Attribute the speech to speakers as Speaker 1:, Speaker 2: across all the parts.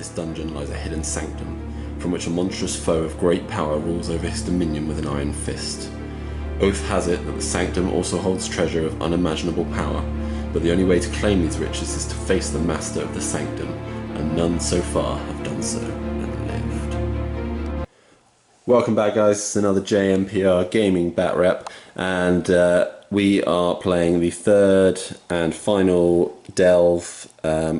Speaker 1: this dungeon lies a hidden sanctum, from which a monstrous foe of great power rules over his dominion with an iron fist. Oath has it that the sanctum also holds treasure of unimaginable power, but the only way to claim these riches is to face the master of the sanctum, and none so far have done so and lived. Welcome back, guys. It's another JMPR Gaming Bat Rep, and we are playing the third and final delve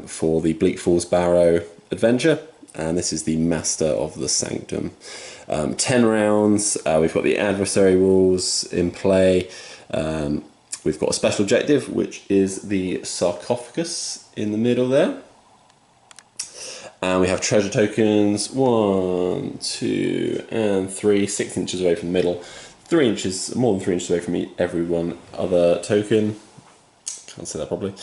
Speaker 1: for the Bleak Falls Barrow adventure, and this is the Master of the Sanctum. 10 rounds, we've got the adversary rules in play, we've got a special objective, which is the sarcophagus in the middle there. And we have treasure tokens, 1, 2, and 3, 6 inches away from the middle, 3 inches, more than 3 inches away from every one other token. Can't say that properly.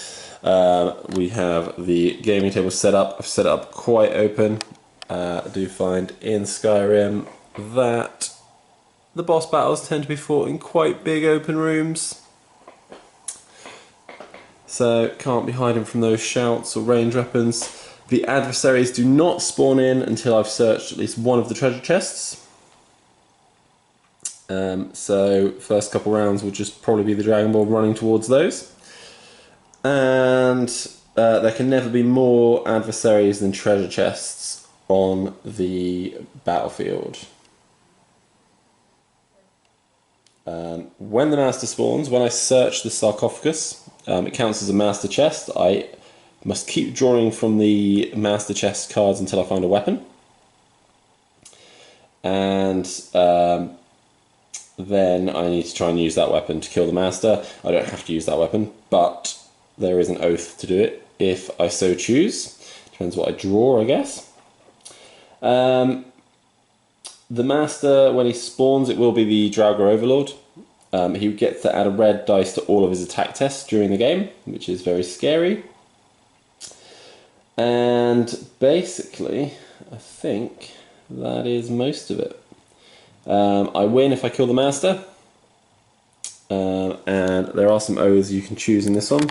Speaker 1: We have the gaming table set up. I've set it up quite open. I do find in Skyrim that the boss battles tend to be fought in quite big open rooms. So can't be hiding from those shouts or range weapons. The adversaries do not spawn in until I've searched at least one of the treasure chests. So first couple rounds will just probably be the Dragonborn running towards those. And there can never be more adversaries than treasure chests on the battlefield. When the master spawns, when I search the sarcophagus, it counts as a master chest. I must keep drawing from the master chest cards until I find a weapon. And then I need to try and use that weapon to kill the master. I don't have to use that weapon, but there is an oath to do it if I so choose. Depends what I draw, I guess. The master, when he spawns, it will be the Draugr Overlord. He gets to add a red dice to all of his attack tests during the game, which is very scary. And basically, I think that is most of it. I win if I kill the master. And there are some oaths you can choose in this one.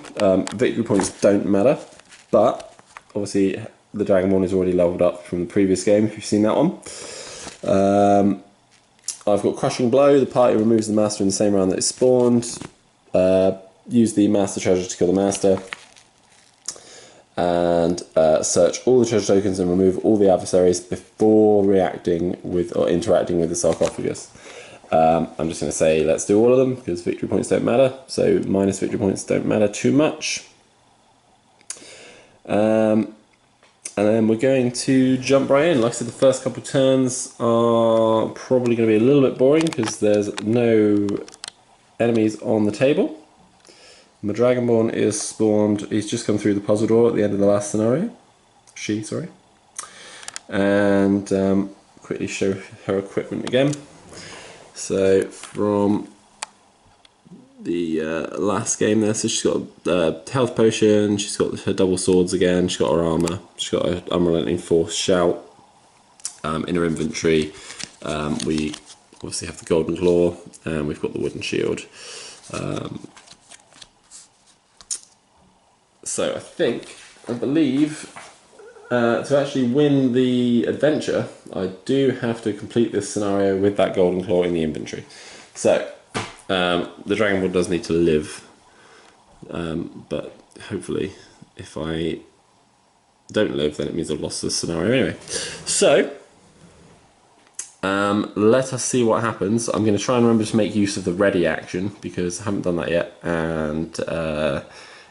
Speaker 1: Victory points don't matter, but obviously the Dragonborn is already leveled up from the previous game, if you've seen that one. I've got Crushing Blow. The party removes the master in the same round that it spawned. Use the master treasure to kill the master. And search all the treasure tokens and remove all the adversaries before reacting with or interacting with the sarcophagus. I'm just going to say let's do all of them because victory points don't matter, so minus victory points don't matter too much. And then we're going to jump right in. Like I said, the first couple of turns are probably going to be a little bit boring because there's no enemies on the table. My Dragonborn is spawned, he's just come through the puzzle door at the end of the last scenario. Sorry. And quickly show her equipment again. So from the last game there, so she's got a health potion, she's got her double swords again, she's got her armour, she's got her unrelenting force shout. In her inventory we obviously have the golden claw and we've got the wooden shield. So I believe, to actually win the adventure, I do have to complete this scenario with that golden claw in the inventory. So, the Dragonborn does need to live, but hopefully if I don't live, then it means I've lost this scenario anyway. So, let us see what happens. I'm going to try and remember to make use of the ready action, because I haven't done that yet, and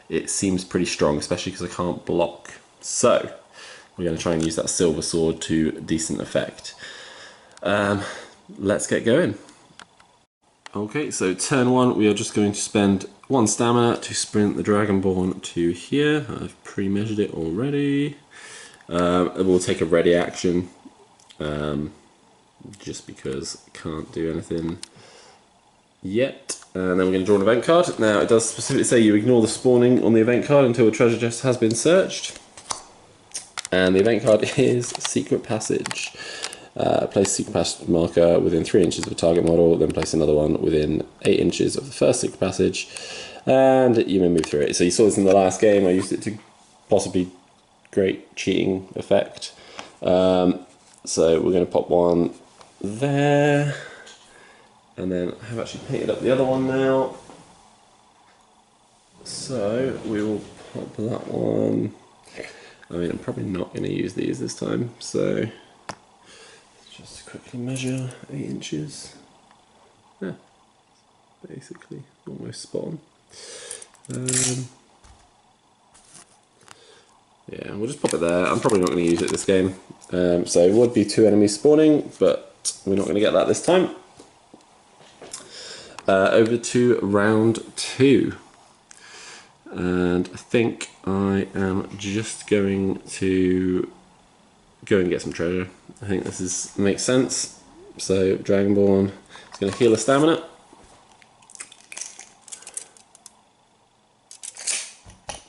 Speaker 1: it seems pretty strong, especially because I can't block. So, we're going to try and use that silver sword to decent effect. Let's get going. Okay, so turn 1, we are just going to spend 1 stamina to sprint the Dragonborn to here. I've pre-measured it already. We'll take a ready action, just because I can't do anything yet. And then we're going to draw an event card. Now, it does specifically say you ignore the spawning on the event card until the treasure chest has been searched. And the event card is Secret Passage. Place Secret Passage marker within 3 inches of a target model, then place another one within 8 inches of the first Secret Passage, and you may move through it. So you saw this in the last game. I used it to possibly great cheating effect. So we're going to pop one there, and then I have actually painted up the other one now. So we will pop that one. I mean, I'm probably not going to use these this time, so let's just quickly measure 8 inches. Yeah, basically almost spot on. Yeah, we'll just pop it there. I'm probably not going to use it this game. So it would be 2 enemies spawning, but we're not going to get that this time. Over to round 2. And I think I am just going to go and get some treasure. I think this makes sense. So Dragonborn is going to heal a stamina.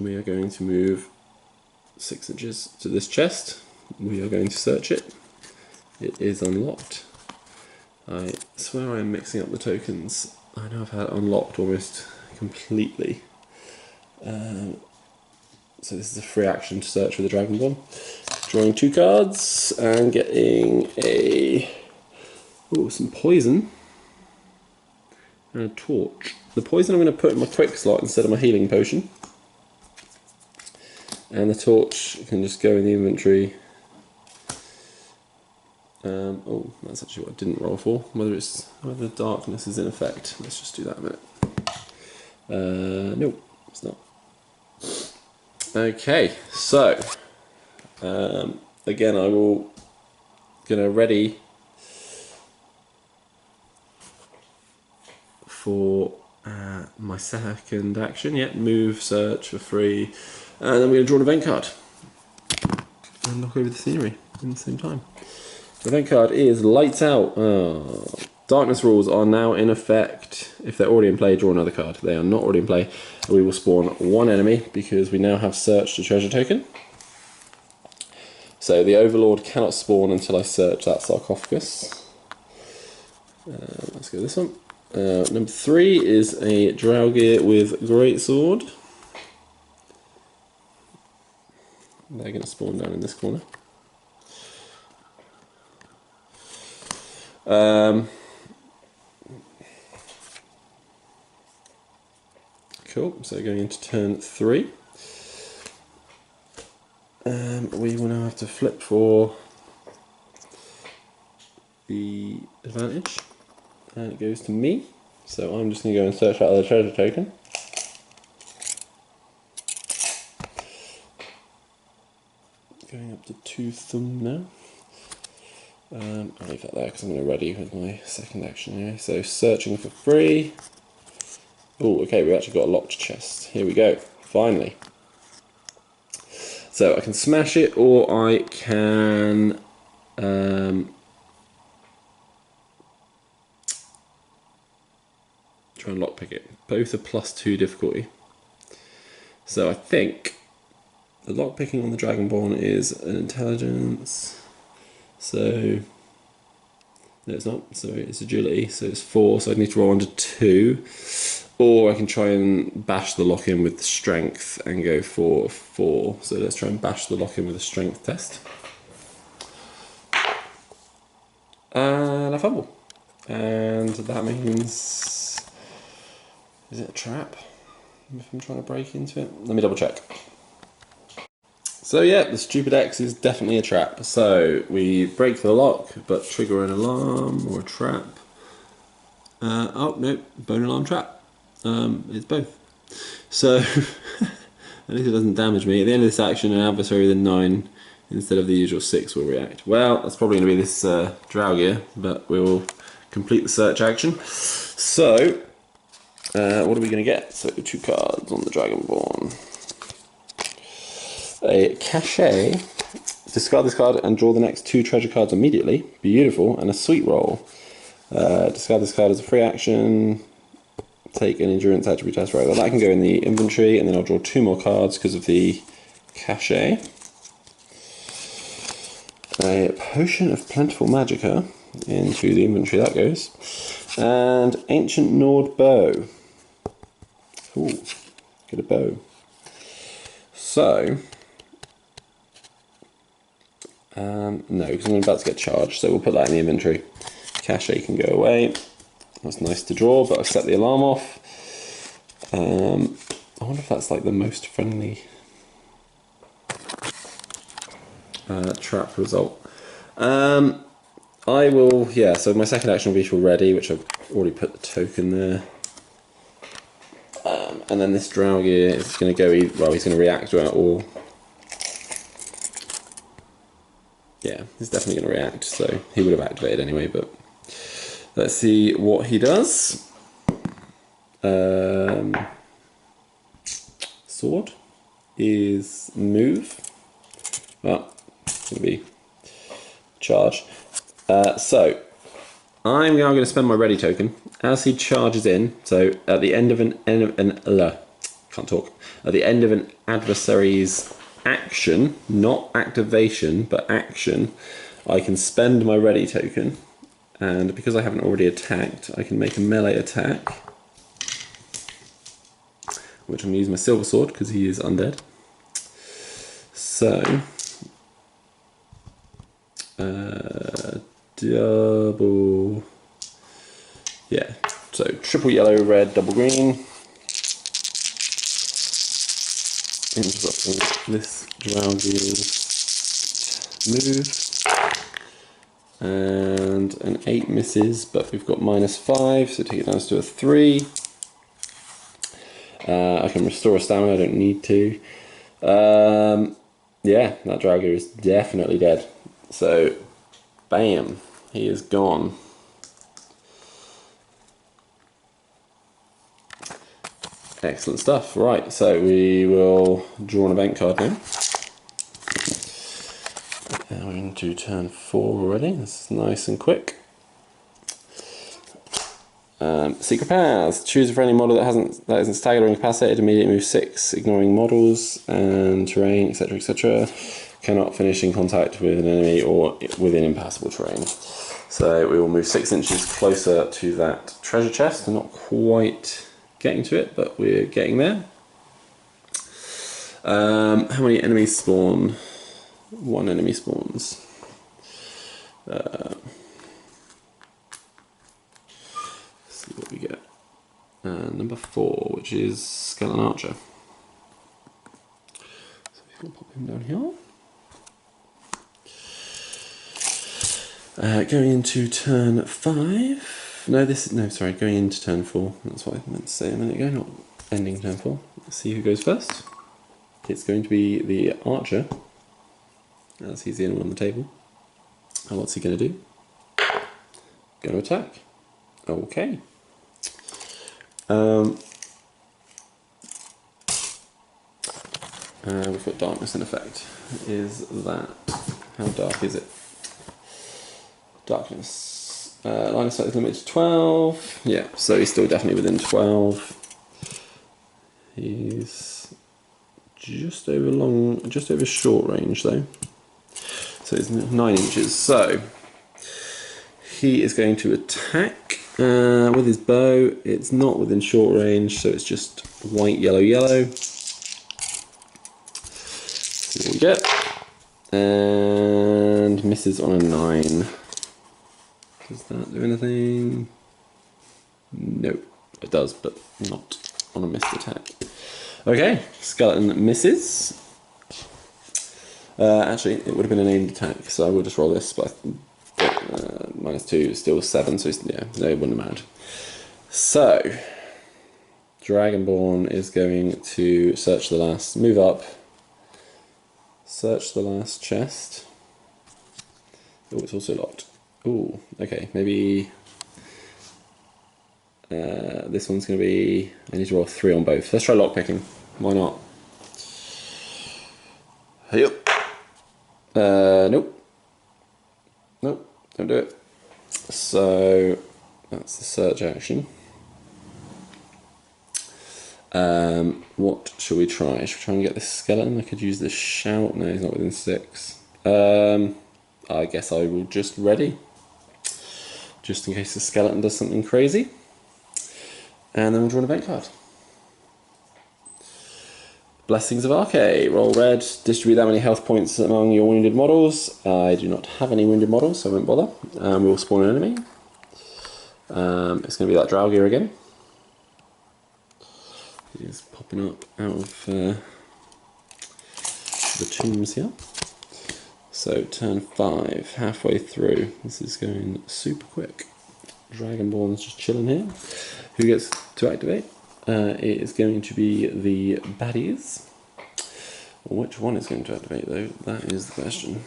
Speaker 1: We are going to move 6 inches to this chest. We are going to search it. It is unlocked. I swear I am mixing up the tokens. I know I've had it unlocked almost completely. So this is a free action to search for the Dragonborn. Drawing 2 cards and getting some poison and a torch. The poison I'm going to put in my quick slot instead of my healing potion. And the torch can just go in the inventory. Oh, that's actually what I didn't roll for. Whether darkness is in effect. Let's just do that a minute. No, it's not. Okay, so again, I will gonna ready for my second action. Yeah, move, search for free, and then we're gonna draw an event card and look over the scenery at the same time. The event card is Lights Out. Darkness rules are now in effect. If they're already in play, draw another card. They are not already in play. We will spawn 1 enemy because we now have searched a treasure token. So the Overlord cannot spawn until I search that sarcophagus. Let's go with this one. Number 3 is a Draugr with Greatsword. They're going to spawn down in this corner. Cool, so going into turn 3. We will now have to flip for the advantage, and it goes to me. So I'm just going to go and search out the treasure token. Going up to 2 thumb now. I'll leave that there because I'm going to ready with my second action here. So searching for free. Oh, okay, we actually got a locked chest. Here we go, finally. So I can smash it, or I can try and lockpick it. Both are +2 difficulty. So I think the lockpicking on the Dragonborn is an intelligence. So no, it's not. So it's agility. So it's 4. So I need to roll under 2. Or I can try and bash the lock in with strength and go for 4. So let's try and bash the lock in with a strength test. And I fumble. And that means... is it a trap? If I'm trying to break into it? Let me double check. So yeah, the stupid X is definitely a trap. So we break the lock, but trigger an alarm or a trap. Oh no, bone alarm trap. It's both. So at least it doesn't damage me. At the end of this action, an adversary with a 9 instead of the usual 6 will react. Well, that's probably going to be this Draugr, but we will complete the search action. So what are we going to get? So 2 cards on the Dragonborn. A cachet. Discard this card and draw the next 2 treasure cards immediately. Beautiful. And a sweet roll. Discard this card as a free action. Take an endurance attribute test. Right, well, that can go in the inventory, and then I'll draw 2 more cards because of the cachet. A potion of plentiful magicka into the inventory, that goes. And ancient Nord bow. Ooh, get a bow. So No, because I'm about to get charged, so we'll put that in the inventory. Cachet can go away. That's nice to draw, but I've set the alarm off. I wonder if that's like the most friendly trap result. I will, yeah, so my second action will be to ready, which I've already put the token there. And then this Draugr is going to go, well, he's going to react or... Yeah, he's definitely going to react, so he would have activated anyway, but... Let's see what he does. Sword is move. Well, it's going to be charge. So I'm now going to spend my ready token as he charges in. So at the end of at the end of an adversary's action, not activation, but action, I can spend my ready token, and because I haven't already attacked, I can make a melee attack, which I'm going to use my silver sword because he is undead. So double, yeah, so triple yellow, red, double green, interrupting this Draugr's move, and an 8 misses, but we've got -5, so take it down to a 3. I can restore a stamina, I don't need to. Yeah, that Draugr is definitely dead. So, bam, he is gone. Excellent stuff. Right, so we will draw an event card now. We're into turn 4 already. This is nice and quick. Secret Paths. Choose a friendly model that isn't staggered or incapacitated. Immediately move 6, ignoring models and terrain, etc., etc. Cannot finish in contact with an enemy or within impassable terrain. So we will move 6 inches closer to that treasure chest. We're not quite getting to it, but we're getting there. How many enemies spawn? 1 enemy spawns. Let's see what we get. Number 4, which is Skeleton Archer. So we'll pop him down here. Going into turn 5. Sorry, going into turn 4. That's what I meant to say a minute ago, not ending turn 4. Let's see who goes first. It's going to be the Archer, as he's the only one on the table. And what's he going to do? Going to attack. Okay. We've got darkness in effect. Is that... How dark is it? Darkness. Line of sight is limited to 12. Yeah, so he's still definitely within 12. He's just over short range though. So it's 9 inches. So he is going to attack with his bow. It's not within short range, so it's just white, yellow, yellow. See what we get. And misses on a 9. Does that do anything? No, it does, but not on a missed attack. Okay, skeleton misses. Actually, it would have been an aimed attack, so I will just roll this, but -2 is still 7, so yeah, no, it wouldn't have mattered. So, Dragonborn is going to search the last, move up, search the last chest. Oh, it's also locked. Ooh, okay, maybe this one's going to be, I need to roll 3 on both. Let's try lockpicking, why not? Yep. Nope. Nope, don't do it. So, that's the search action. What shall we try? Should we try and get this skeleton? I could use this shout. No, he's not within 6. I guess I will just ready. Just in case the skeleton does something crazy. And then we'll draw an event card. Blessings of Arche. Roll red. Distribute that many health points among your wounded models. I do not have any wounded models, so I won't bother. We will spawn an enemy. It's going to be that Draugr again. He's popping up out of the tombs here. So turn 5, halfway through. This is going super quick. Dragonborn's just chilling here. Who gets to activate? It is going to be the baddies. Which one is going to activate though? That is the question.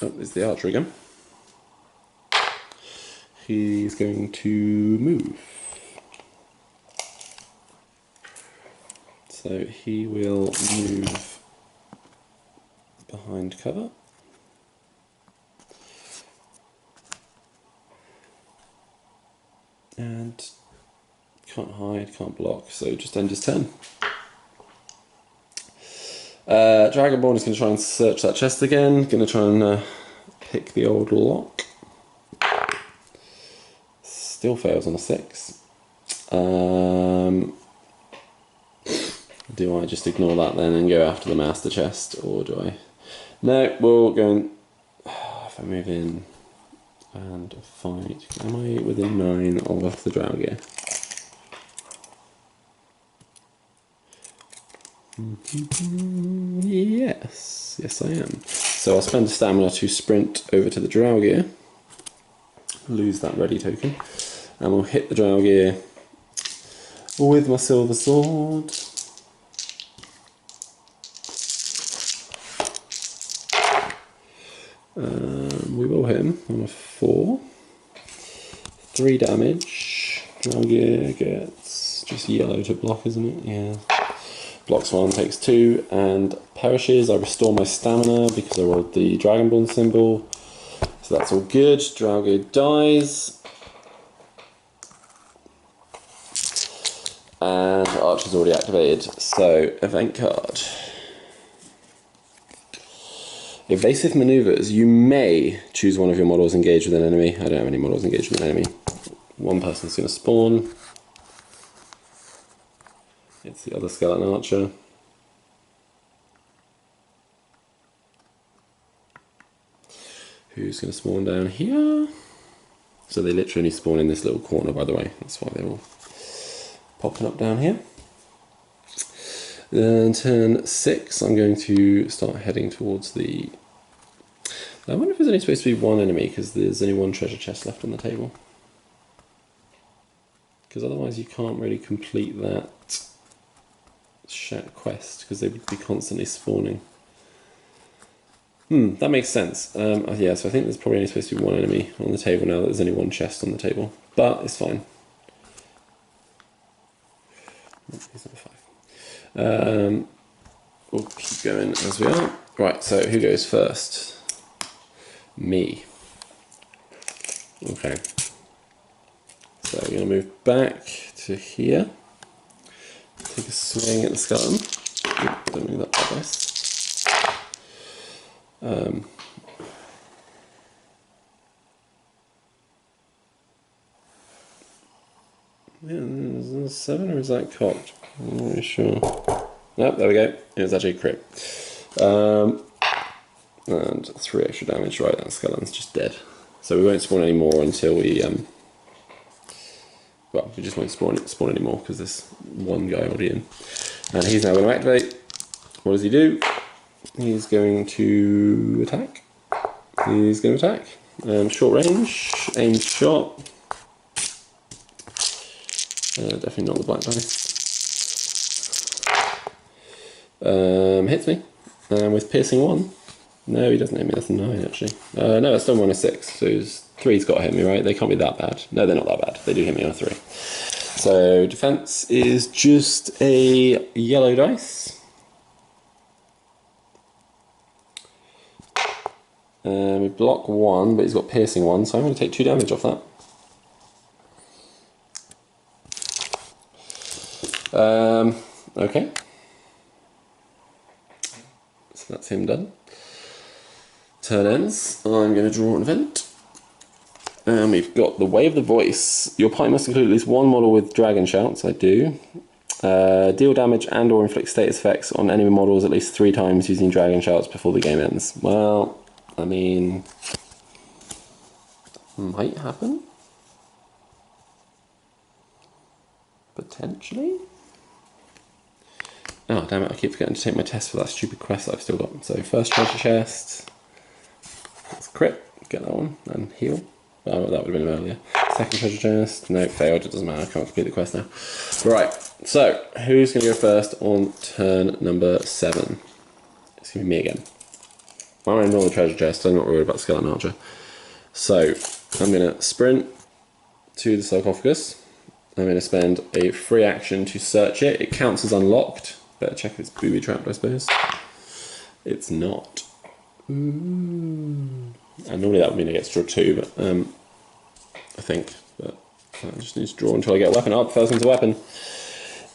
Speaker 1: Oh, it's the archer again. He's going to move. So he will move behind cover. And can't hide, can't block, so just end his turn. Dragonborn is going to try and search that chest again. Going to try and pick the old lock. Still fails on a 6. Do I just ignore that then and go after the master chest, or do I? No, we'll go and... if I move in and fight... Am I within 9 of the Draugr? Yes, yes I am. So I'll spend a stamina to sprint over to the Draugr, lose that ready token, and we'll hit the Draugr with my silver sword. We will hit him on a 4. 3 damage. Draugr gets just yellow to block, isn't it? Yeah. Blocks 1, takes 2, and perishes. I restore my stamina because I rolled the Dragonborn symbol. So that's all good. Draugr dies. And Archer's already activated. So, event card. Evasive maneuvers. You may choose one of your models engaged with an enemy. I don't have any models engaged with an enemy. One person's going to spawn. It's the other skeleton archer. Who's going to spawn down here? So they literally spawn in this little corner, by the way. That's why they're all popping up down here. Then turn 6, I'm going to start heading towards the... I wonder if there's only supposed to be one enemy, because there's only one treasure chest left on the table. Because otherwise you can't really complete that quest, because they would be constantly spawning. That makes sense. Yeah, so I think there's probably only supposed to be one enemy on the table now that there's only one chest on the table. But it's fine. He's number 5. We'll keep going as we are. Right, so who goes first? Me. Okay. So we're going to move back to here. Take a swing at the skeleton. Don't move that twice. Yeah, is that a 7 or is that cocked? I'm not really sure. Nope, there we go. It was actually a crit. And 3 extra damage. Right, that skeleton's just dead. So we won't spawn any more until we... well, we just won't spawn anymore because there's one guy already in. And he's now going to activate. What does he do? He's going to attack. He's going to attack. Short range, aimed shot. Definitely not the black dice. Hits me. With piercing 1. No, he doesn't hit me. That's a 9 actually. No, that's still 1 or 6. So 3's got to hit me, right? They can't be that bad. No, they're not that bad. They do hit me on a 3. So defense is just a yellow dice. We block 1, but he's got piercing 1, so I'm going to take 2 damage off that. Okay. So that's him done. Turn ends. I'm going to draw an event. We've got the Way of the Voice. Your party must include at least one model with dragon shouts. I do. Deal damage and or inflict status effects on enemy models at least 3 times using dragon shouts before the game ends. Well, I mean, might happen. Potentially. Oh, damn it, I keep forgetting to take my test for that stupid quest that I've still got. So, first treasure chest. That's crit. Get that one. And heal. Oh, that would have been earlier. Second treasure chest. No, failed. It doesn't matter. I can't complete the quest now. Right. So, who's going to go first on turn number 7? It's going to be me again. I'm going to roll the treasure chest. I'm not worried about skeleton archer. So, I'm going to sprint to the sarcophagus. I'm going to spend a free action to search it. It counts as unlocked. Better check if it's booby trapped, I suppose. It's not. And normally that would mean it gets to draw 2, but I think. But I just need to draw until I get a weapon up. First one's a weapon.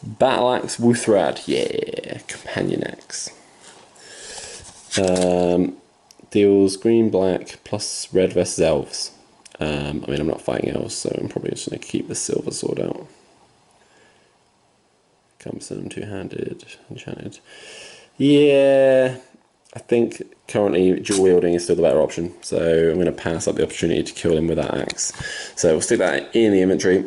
Speaker 1: Battle Axe Wuthrad. Yeah. Companion Axe. Deals green, black, plus red versus elves. I mean, I'm not fighting elves, so I'm probably just going to keep the silver sword out. Cumbersome, two-handed, enchanted. Yeah, I think currently dual wielding is still the better option, so I'm going to pass up the opportunity to kill him with that axe. So we'll stick that in the inventory.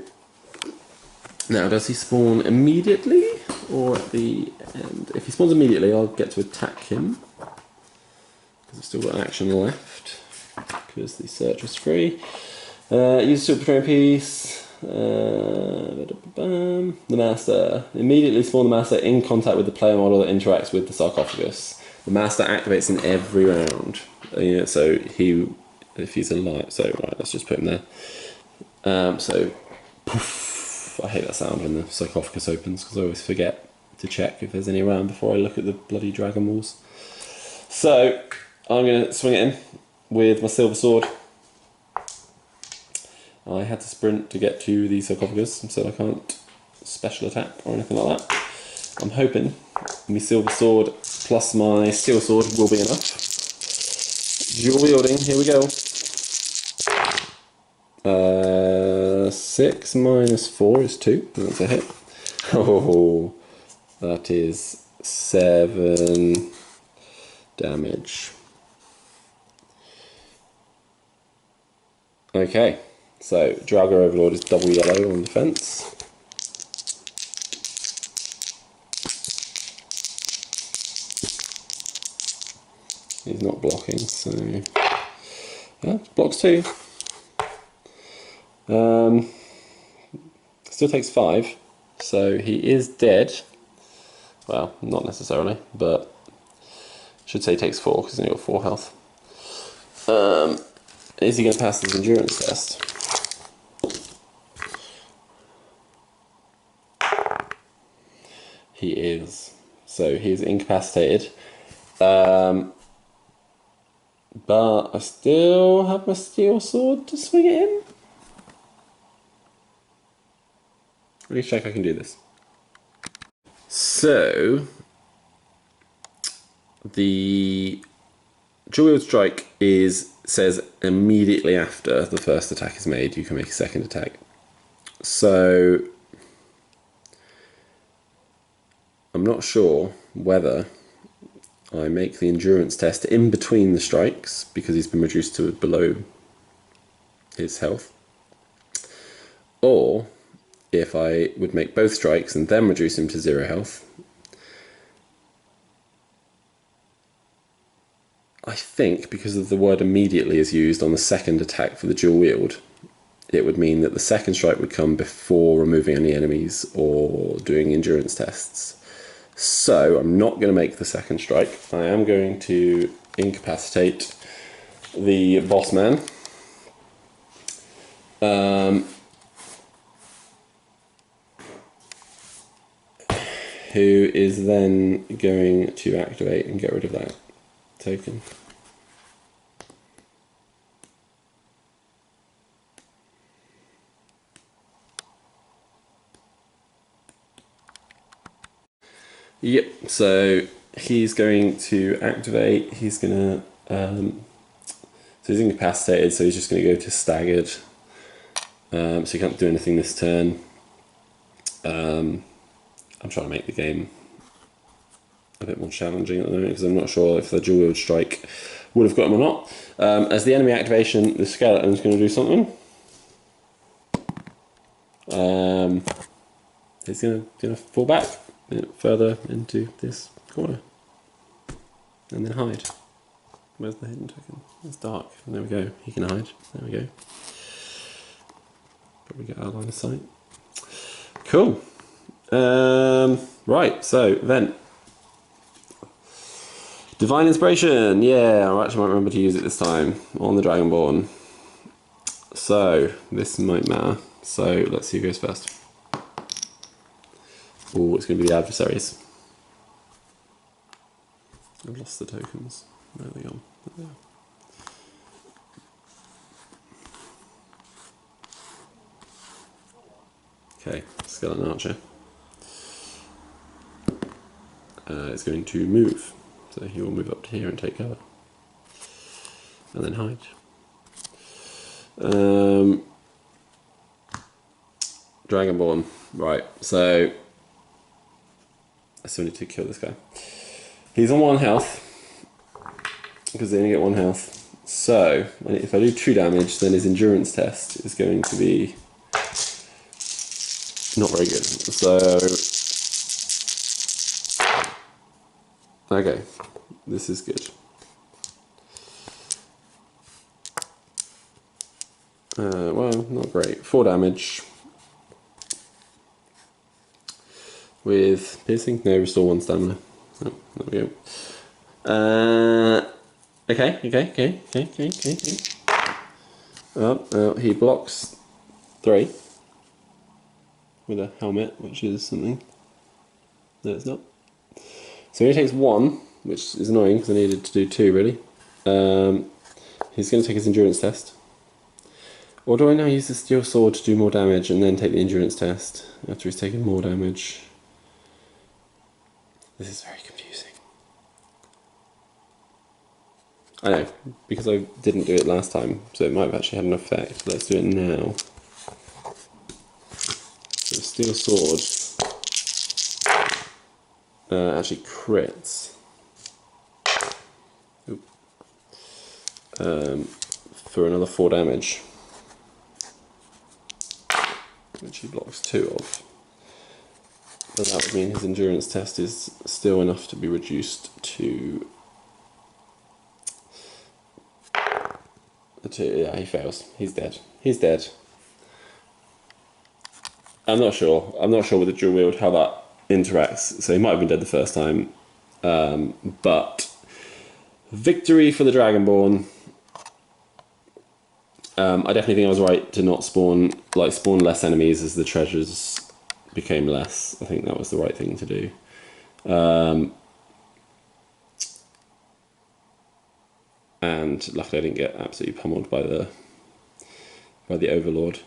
Speaker 1: Now, does he spawn immediately or at the end? If he spawns immediately, I'll get to attack him because I've still got action left because the search was free. Use a super portraying piece. The master. Immediately spawn the master in contact with the player model that interacts with the sarcophagus. The master activates in every round. So if he's alive. So right, let's just put him there. So poof, I hate that sound when the sarcophagus opens because I always forget to check if there's any around before I look at the bloody dragon walls. So I'm going to swing it in with my silver sword. I had to sprint to get to the sarcophagus, so I can't special attack or anything like that. I'm hoping my silver sword plus my steel sword will be enough. Dual wielding, here we go. 6 minus 4 is 2, that's a hit. Oh, that is 7 damage. Okay. So, Drago Overlord is double yellow on defense. He's not blocking, so yeah, blocks 2. Still takes 5, so he is dead. Well, not necessarily, but I should say he takes 4 because he's only got 4 health. Is he going to pass his endurance test? He is. So he's incapacitated. But I still have my steel sword to swing it in. Let me check I can do this. So the dual wield strike says immediately after the first attack is made you can make a second attack. So I'm not sure whether I make the endurance test in between the strikes because he's been reduced to below his health, or if I would make both strikes and then reduce him to 0 health. I think because of the word immediately is used on the second attack for the dual wield, it would mean that the second strike would come before removing any enemies or doing endurance tests. So I'm not going to make the second strike. I am going to incapacitate the boss man. Who is then going to activate and get rid of that token. Yep, so he's going to activate, he's going to, so he's incapacitated, so he's just going to go to staggered so you can't do anything this turn. I'm trying to make the game a bit more challenging at the moment because I'm not sure if the dual wield strike would have got him or not. As the enemy activation, the skeleton is going to do something. He's going to fall back further into this corner and then hide. Where's the hidden token? It's dark. There we go. He can hide. There we go. Probably get our line of sight. Cool. Right, so then. Divine Inspiration. Yeah, I actually might remember to use it this time on the Dragonborn. So, this might matter. So, let's see who goes first. Oh, it's going to be the adversaries. I've lost the tokens. Where are they gone? There they are. Okay, Skeleton Archer. It's going to move. So he will move up to here and take cover. And then hide. Dragonborn. Right, so I still need to kill this guy. He's on 1 health. Because they only get 1 health. So, if I do 2 damage, then his endurance test is going to be not very good. So, okay, this is good. Well, not great. 4 damage. With piercing? No, restore 1 stamina. Oh, there we go. Okay. Well, he blocks 3 with a helmet, which is something. No, it's not. So he takes 1, which is annoying because I needed to do 2 really. He's going to take his endurance test. Or do I now use the steel sword to do more damage and then take the endurance test after he's taken more damage? This is very confusing. I know, because I didn't do it last time, so it might have actually had an effect. Let's do it now. So the steel sword actually crits for another 4 damage, which he blocks 2 of. But that would mean his endurance test is still enough to be reduced to... Yeah, he fails. He's dead. He's dead. I'm not sure. I'm not sure with the dual wield how that interacts. So he might have been dead the first time. But victory for the Dragonborn. I definitely think I was right to not spawn less enemies as the treasures became less. I think that was the right thing to do. And luckily I didn't get absolutely pummeled by the Overlord.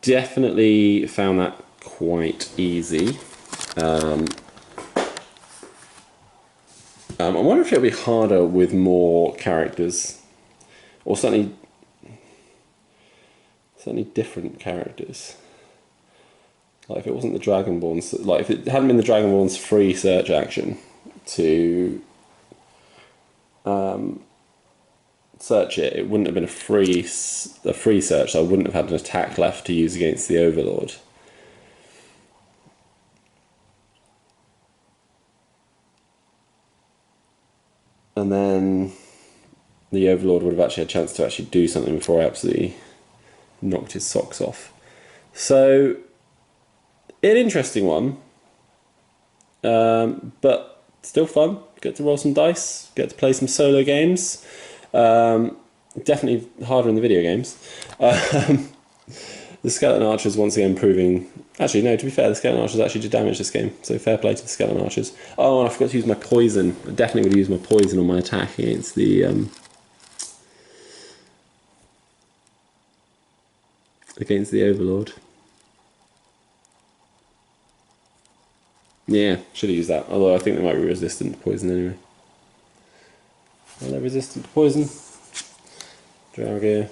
Speaker 1: Definitely found that quite easy. I wonder if it'll be harder with more characters, or certainly different characters. Like if it wasn't the Dragonborn's, like if it hadn't been the Dragonborn's free search action to search it, it wouldn't have been a free search, so I wouldn't have had an attack left to use against the Overlord. And then the Overlord would have actually had a chance to actually do something before I absolutely knocked his socks off. So, an interesting one, but still fun. Get to roll some dice, get to play some solo games. Definitely harder in the video games. The Skeleton Archers once again proving... Actually, no, to be fair, the Skeleton Archers actually did damage this game, so fair play to the Skeleton Archers. Oh, and I forgot to use my poison. I definitely would use my poison on my attack against the... against the Overlord. Yeah, should have used that. Although I think they might be resistant to poison anyway. Are they resistant to poison? Draugr.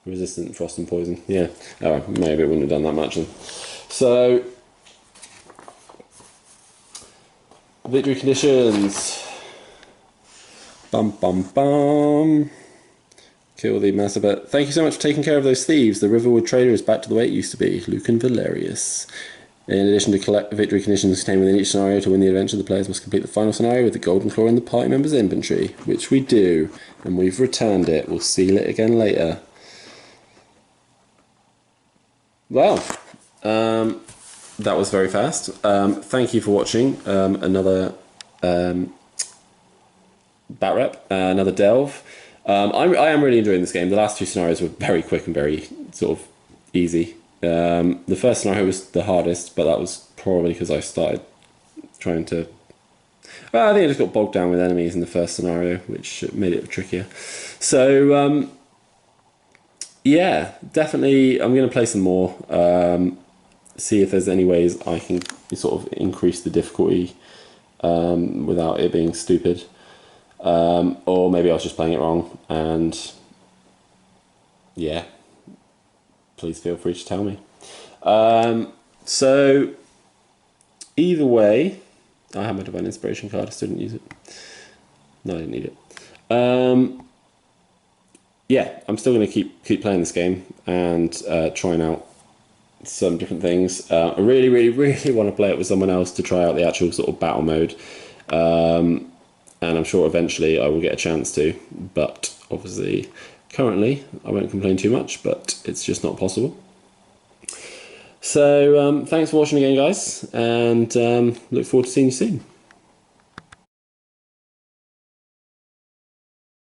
Speaker 1: Resistant frost and poison. Yeah. Oh, maybe it wouldn't have done that much then. So, victory conditions. Bum bum bum. Kill the Massabet. Thank you so much for taking care of those thieves. The Riverwood Trader is back to the way it used to be. Lucan Valerius. In addition to collect victory conditions contained within each scenario, to win the adventure, the players must complete the final scenario with the Golden Claw in the party member's inventory, which we do, and we've returned it. We'll seal it again later. Well, that was very fast. Thank you for watching another bat rep, another delve. I am really enjoying this game. The last two scenarios were very quick and very sort of easy. The first scenario was the hardest, but that was probably because I started trying to... Well, I think I just got bogged down with enemies in the first scenario, which made it trickier. So, yeah, definitely I'm going to play some more. See if there's any ways I can sort of increase the difficulty without it being stupid. Or maybe I was just playing it wrong, and yeah, please feel free to tell me. So either way, I have my Divine Inspiration card. I still didn't use it. No, I didn't need it. Yeah, I'm still going to keep playing this game and trying out some different things. I really want to play it with someone else to try out the actual sort of battle mode. And I'm sure eventually I will get a chance to, but obviously currently I won't complain too much, but it's just not possible. So thanks for watching again, guys, and look forward to seeing you soon.